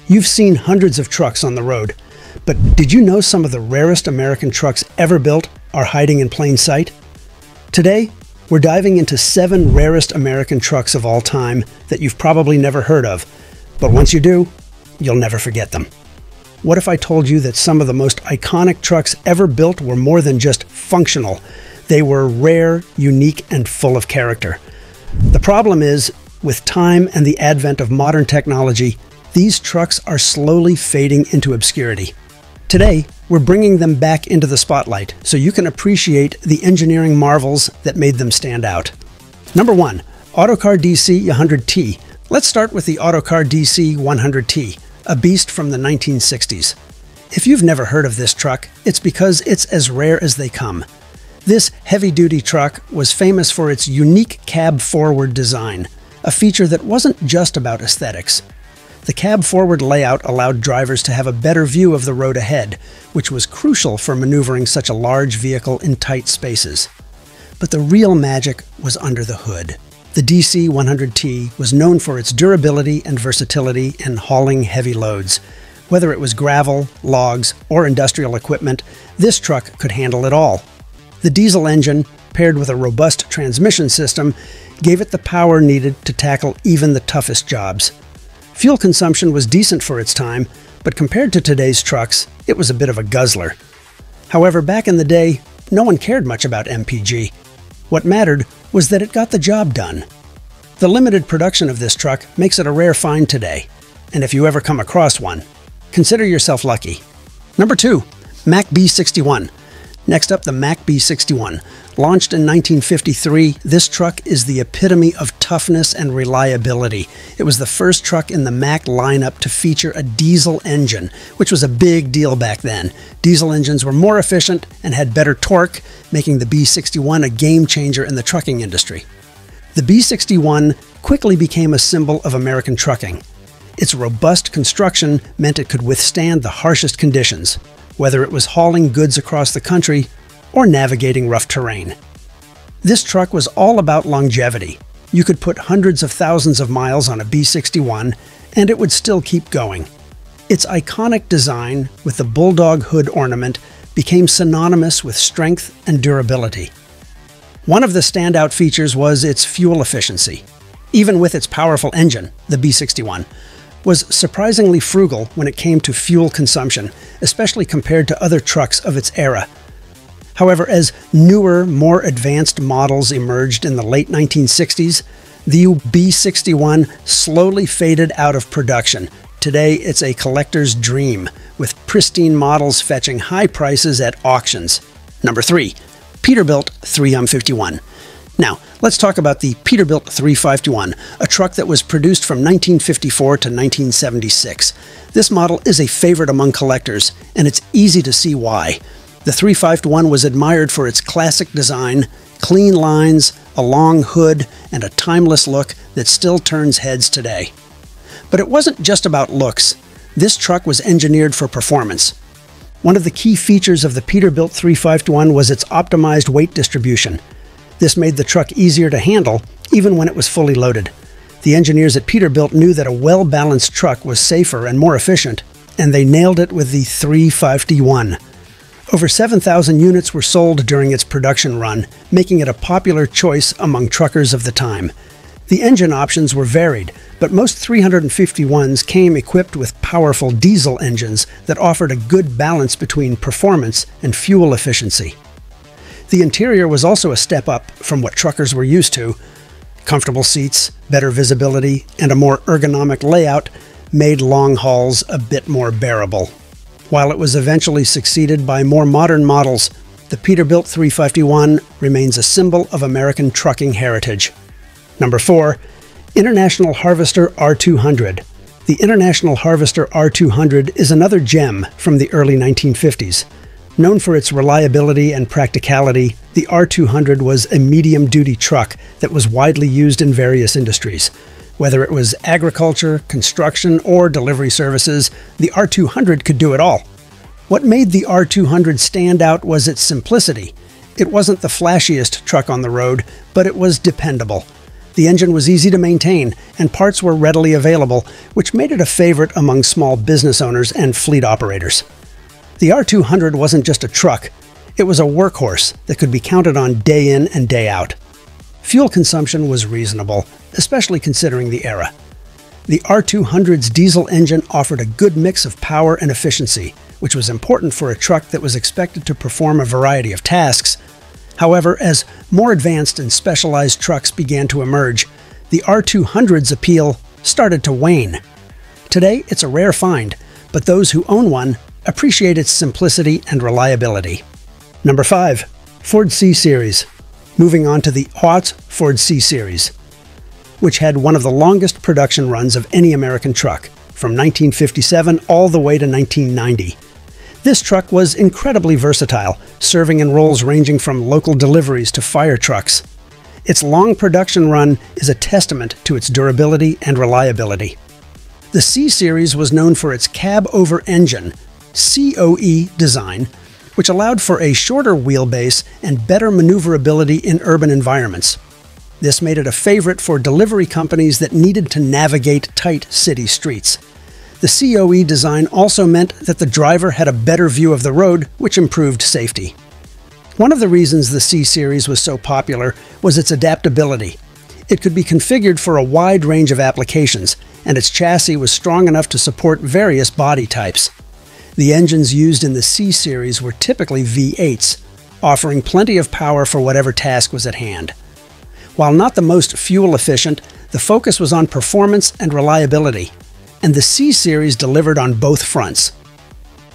You've seen hundreds of trucks on the road, but did you know some of the rarest American trucks ever built are hiding in plain sight? Today, we're diving into 7 rarest American trucks of all time that you've probably never heard of, but once you do, you'll never forget them. What if I told you that some of the most iconic trucks ever built were more than just functional? They were rare, unique, and full of character. The problem is, with time and the advent of modern technology, these trucks are slowly fading into obscurity. Today, we're bringing them back into the spotlight so you can appreciate the engineering marvels that made them stand out. Number 1. Autocar DC100T. Let's start with the Autocar DC100T, a beast from the 1960s. If you've never heard of this truck, it's because it's as rare as they come. This heavy-duty truck was famous for its unique cab-forward design, a feature that wasn't just about aesthetics. The cab-forward layout allowed drivers to have a better view of the road ahead, which was crucial for maneuvering such a large vehicle in tight spaces. But the real magic was under the hood. The DC100T was known for its durability and versatility in hauling heavy loads. Whether it was gravel, logs, or industrial equipment, this truck could handle it all. The diesel engine, paired with a robust transmission system, gave it the power needed to tackle even the toughest jobs. Fuel consumption was decent for its time, but compared to today's trucks, it was a bit of a guzzler. However, back in the day, no one cared much about MPG. What mattered was that it got the job done. The limited production of this truck makes it a rare find today, and if you ever come across one, consider yourself lucky. Number 2. Mack B61. Next up, the Mack B61. Launched in 1953, this truck is the epitome of toughness and reliability. It was the first truck in the Mack lineup to feature a diesel engine, which was a big deal back then. Diesel engines were more efficient and had better torque, making the B61 a game changer in the trucking industry. The B61 quickly became a symbol of American trucking. Its robust construction meant it could withstand the harshest conditions, whether it was hauling goods across the country or navigating rough terrain. This truck was all about longevity. You could put hundreds of thousands of miles on a B61 and it would still keep going. Its iconic design with the bulldog hood ornament became synonymous with strength and durability. One of the standout features was its fuel efficiency. Even with its powerful engine, the B61 was surprisingly frugal when it came to fuel consumption, especially compared to other trucks of its era. However, as newer, more advanced models emerged in the late 1960s, the B61 slowly faded out of production. Today, it's a collector's dream, with pristine models fetching high prices at auctions. Number 3. Peterbilt 351. Now, let's talk about the Peterbilt 351, a truck that was produced from 1954 to 1976. This model is a favorite among collectors, and it's easy to see why. The 351 was admired for its classic design, clean lines, a long hood, and a timeless look that still turns heads today. But it wasn't just about looks. This truck was engineered for performance. One of the key features of the Peterbilt 351 was its optimized weight distribution. This made the truck easier to handle, even when it was fully loaded. The engineers at Peterbilt knew that a well-balanced truck was safer and more efficient, and they nailed it with the 351. Over 7,000 units were sold during its production run, making it a popular choice among truckers of the time. The engine options were varied, but most 351s came equipped with powerful diesel engines that offered a good balance between performance and fuel efficiency. The interior was also a step up from what truckers were used to. Comfortable seats, better visibility, and a more ergonomic layout made long hauls a bit more bearable. While it was eventually succeeded by more modern models, the Peterbilt 351 remains a symbol of American trucking heritage. Number 4. International Harvester R200. The International Harvester R200 is another gem from the early 1950s. Known for its reliability and practicality, the R200 was a medium-duty truck that was widely used in various industries. Whether it was agriculture, construction, or delivery services, the R200 could do it all. What made the R200 stand out was its simplicity. It wasn't the flashiest truck on the road, but it was dependable. The engine was easy to maintain, and parts were readily available, which made it a favorite among small business owners and fleet operators. The R200 wasn't just a truck, it was a workhorse that could be counted on day in and day out. Fuel consumption was reasonable, especially considering the era. The R200's diesel engine offered a good mix of power and efficiency, which was important for a truck that was expected to perform a variety of tasks. However, as more advanced and specialized trucks began to emerge, the R200's appeal started to wane. Today, it's a rare find, but those who own one appreciate its simplicity and reliability. Number 5. Ford C-Series. Moving on to the aughts Ford C-Series, which had one of the longest production runs of any American truck, from 1957 all the way to 1990. This truck was incredibly versatile, serving in roles ranging from local deliveries to fire trucks. Its long production run is a testament to its durability and reliability. The C-Series was known for its cab-over engine, COE design, which allowed for a shorter wheelbase and better maneuverability in urban environments. This made it a favorite for delivery companies that needed to navigate tight city streets. The COE design also meant that the driver had a better view of the road, which improved safety. One of the reasons the C-Series was so popular was its adaptability. It could be configured for a wide range of applications, and its chassis was strong enough to support various body types. The engines used in the C-Series were typically V8s, offering plenty of power for whatever task was at hand. While not the most fuel efficient, the focus was on performance and reliability, and the C-Series delivered on both fronts.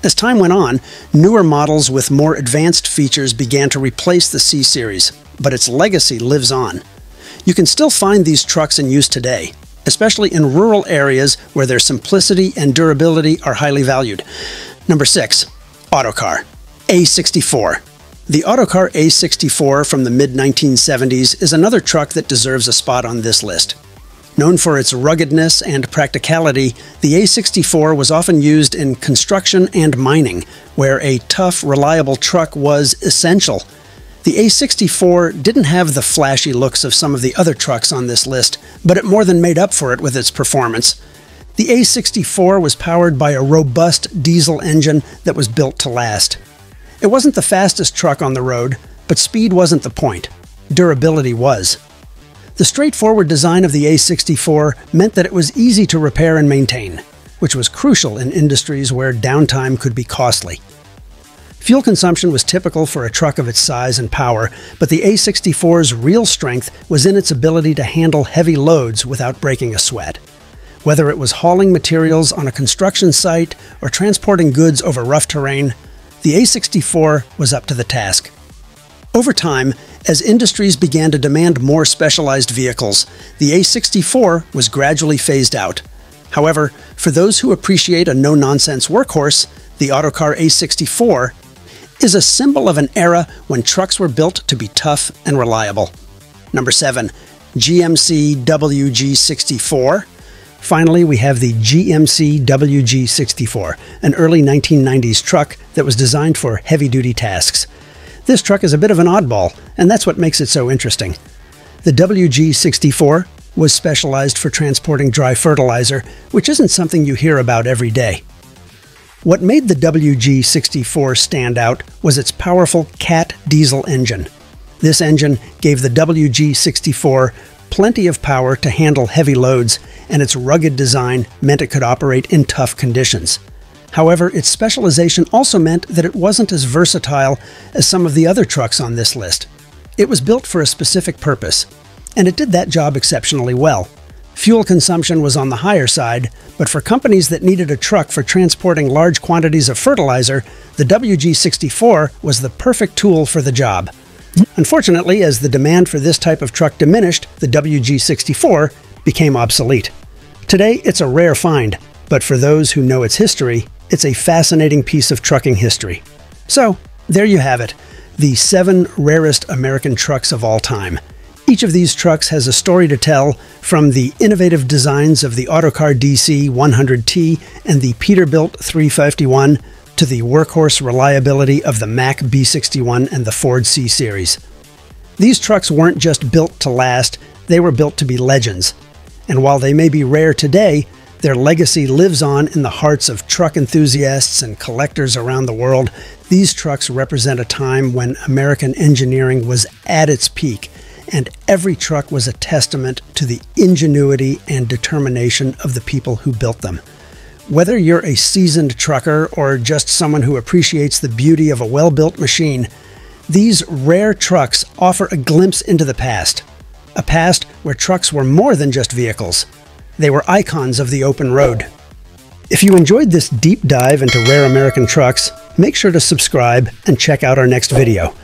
As time went on, newer models with more advanced features began to replace the C-Series, but its legacy lives on. You can still find these trucks in use today, especially in rural areas where their simplicity and durability are highly valued. Number 6. Autocar A64. The Autocar A64 from the mid-1970s is another truck that deserves a spot on this list. Known for its ruggedness and practicality, the A64 was often used in construction and mining, where a tough, reliable truck was essential. The A64 didn't have the flashy looks of some of the other trucks on this list, but it more than made up for it with its performance. The A64 was powered by a robust diesel engine that was built to last. It wasn't the fastest truck on the road, but speed wasn't the point. Durability was. The straightforward design of the A64 meant that it was easy to repair and maintain, which was crucial in industries where downtime could be costly. Fuel consumption was typical for a truck of its size and power, but the A64's real strength was in its ability to handle heavy loads without breaking a sweat. Whether it was hauling materials on a construction site or transporting goods over rough terrain, the A64 was up to the task. Over time, as industries began to demand more specialized vehicles, the A64 was gradually phased out. However, for those who appreciate a no-nonsense workhorse, the Autocar A64 is a symbol of an era when trucks were built to be tough and reliable. Number 7. GMC WG64. Finally, we have the GMC WG64, an early 1990s truck that was designed for heavy-duty tasks. This truck is a bit of an oddball, and that's what makes it so interesting. The WG64 was specialized for transporting dry fertilizer, which isn't something you hear about every day. What made the WG64 stand out was its powerful Cat diesel engine. This engine gave the WG64 plenty of power to handle heavy loads, and its rugged design meant it could operate in tough conditions. However, its specialization also meant that it wasn't as versatile as some of the other trucks on this list. It was built for a specific purpose, and it did that job exceptionally well. Fuel consumption was on the higher side, but for companies that needed a truck for transporting large quantities of fertilizer, the WG64 was the perfect tool for the job. Unfortunately, as the demand for this type of truck diminished, the WG64 became obsolete. Today, it's a rare find, but for those who know its history, it's a fascinating piece of trucking history. So, there you have it, the 7 rarest American trucks of all time. Each of these trucks has a story to tell, from the innovative designs of the Autocar DC100T and the Peterbilt 351 to the workhorse reliability of the Mack B61 and the Ford C-Series. These trucks weren't just built to last, they were built to be legends. And while they may be rare today, their legacy lives on in the hearts of truck enthusiasts and collectors around the world. These trucks represent a time when American engineering was at its peak, and every truck was a testament to the ingenuity and determination of the people who built them. Whether you're a seasoned trucker or just someone who appreciates the beauty of a well-built machine, these rare trucks offer a glimpse into the past. A past where trucks were more than just vehicles. They were icons of the open road. If you enjoyed this deep dive into rare American trucks, make sure to subscribe and check out our next video.